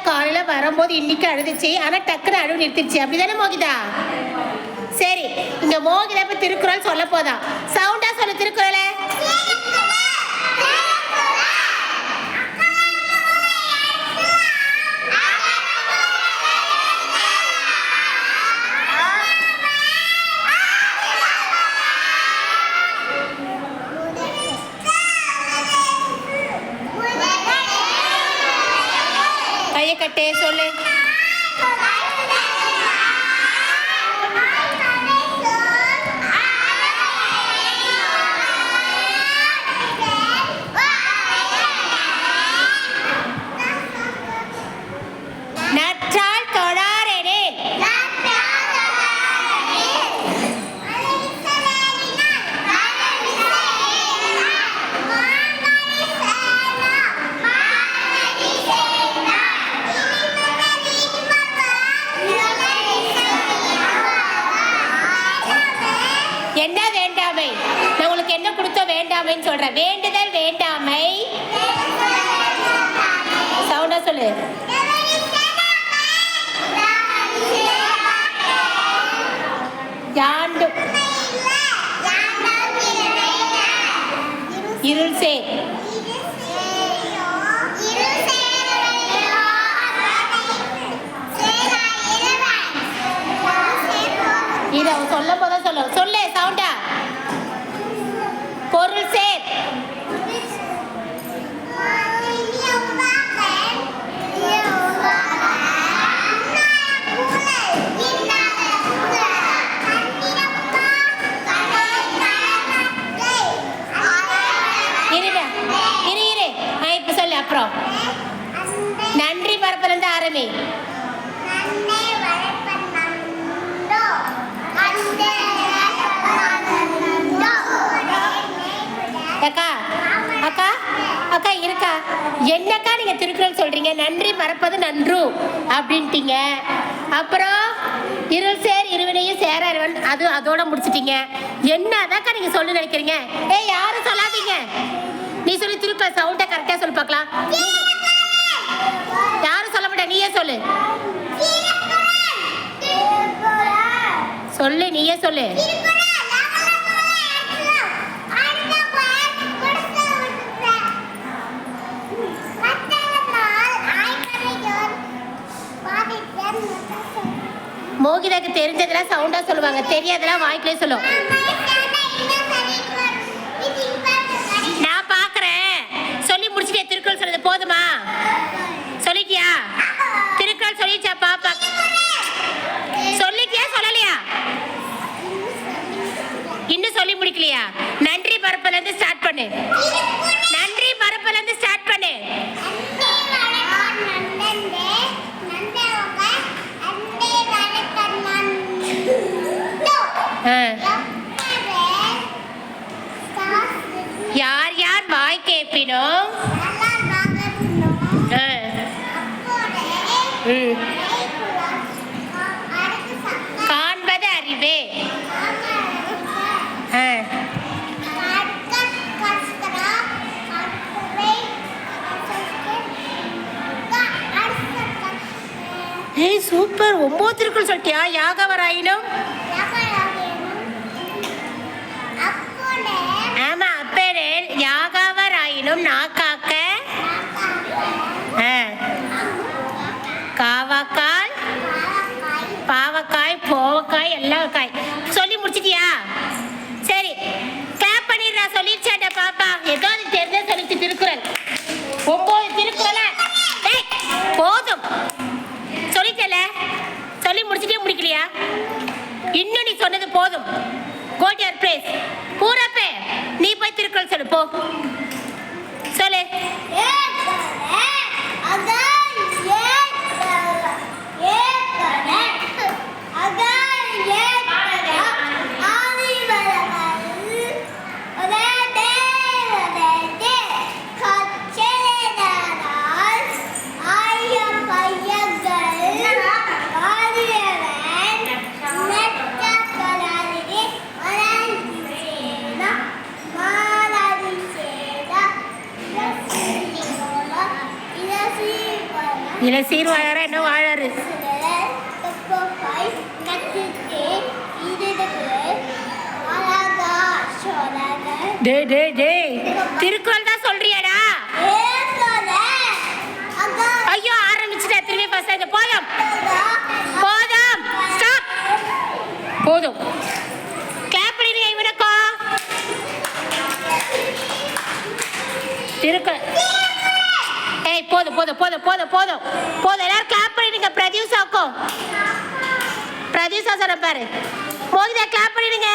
காலையில வரும்போது இன்னைக்கு அழுதுச்சு, ஆனா டக்குன்னு அழுவு நிறுத்திடுச்சு. அப்படிதானே மோகிதா? சரி, இங்க மோகிதா இப்ப திருக்குறள் சொல்ல போதா. சவுண்டா சொல்ல திருக்குறளை. கையை கட்டே சொல்லு. நற்றால் தொழாரெனில் என்ன வேண்டாமை? நான் உங்களுக்கு என்ன கொடுத்த வேண்டாமைன்னு சொல்றேன். வேண்டுதல் வேண்டாமை. சவுண்டா சொல்லு. யாண்டு இருள் சேர். இதை சொல்ல போதான் சொல்ல சொல்லு சவுண்டா. பொருள் சேர். இப்ப சொல்லு. அப்புறம் நன்றி பரப்பிலிருந்து ஆரம்பி. அக்கா அக்கா அக்கா இருக்கா? என்னக்கா நீங்க திருக்குறள் சொல்றீங்க? நன்றி மறப்பது நன்று அப்படின்ட்டீங்க. அப்புறம் இருள் சேர் இருவினையும் சேர அது அதோட முடிச்சிட்டீங்க. என்னதாக்கா நீங்க சொல்ல நினைக்கிறீங்க? ஏய், யாரும் சொல்லாதீங்க. நீ சொல்லி திருக்குறள் சவுண்டா கரெக்டா சொல்லு பார்க்கலாம். யாரும் சொல்ல மாட்டேன், நீயே சொல்லு. சொல்லு, நீயே சொல்லு. மோகிதாக்கு தெரிஞ்சதெல்லாம் சவுண்டா சொல்லுவாங்க, தெரியாதெல்லாம் வாய்க்குள்ளே சொல்லும். நான் பாக்குறேன். சொல்லி முடிச்சுட்டே திருக்குறள் சொல்றது போதுமா? சொல்லிட்டியா? திருக்குறள் சொல்லிச்சா பாப்பா? சொல்லிட்டியா சொல்லலையா? இன்னும் சொல்லி முடிக்கலையா? நன்றி பரப்புல இருந்து ஸ்டார்ட் பண்ணு. நன்றி பரப்புல இருந்து ஸ்டார்ட் பண்ணு. யார் யார் வாய் கேட்பினோம் காண்பது அறிவே. ஏய் சூப்பர், 9 திருக்குறள் சொல்லிட்டியா? யாகவராயினும். ஆமா, அப்பேரே யாகவராயினும் நாக்காக்க காவாக்காய் பாவக்காய் போவக்காய் எல்லாம் காய். சொல்லி முடிச்சிட்டியா? சரி, கிளாப் பண்ணிடுறா. சொல்லிடுச்சாட்ட பாப்பா? ஏதாவது தெரிஞ்ச சொல்லிச்சு திருக்குறள். 9 திருக்குறள போதும் சொல்லிட்டல. சொல்லி முடிச்சிட்டே முடிக்கலையா? இன்னும் நீ சொன்னது போதும். Go to your place. பூரப்பே, நீ போய் திருக்குறள் சொல்லு போ. சொல்லு. இல்ல சீர்வாழாரா என்ன வாழாரு? டேய் டேய் டேய், திருக்குறள் தான் சொல்றியாடா? ஐயோ ஆரம்பிச்சுட்டா, திரும்பி ஃபர்ஸ்ட். போதும் போதும், ஸ்டாப். போதும். கிளாப் பண்ணிடுங்க இவனுக்கோ. திருக்குறள். ஏய் போதும் போதும் போதும் போதும் போதும் போதும், எல்லாரும் கிளாப் பண்ணிடுங்க. பிரதியூஷாக்கும், பிரதியூஷா சொன்ன பாரு. போதுதா, கிளாப் பண்ணிடுங்க.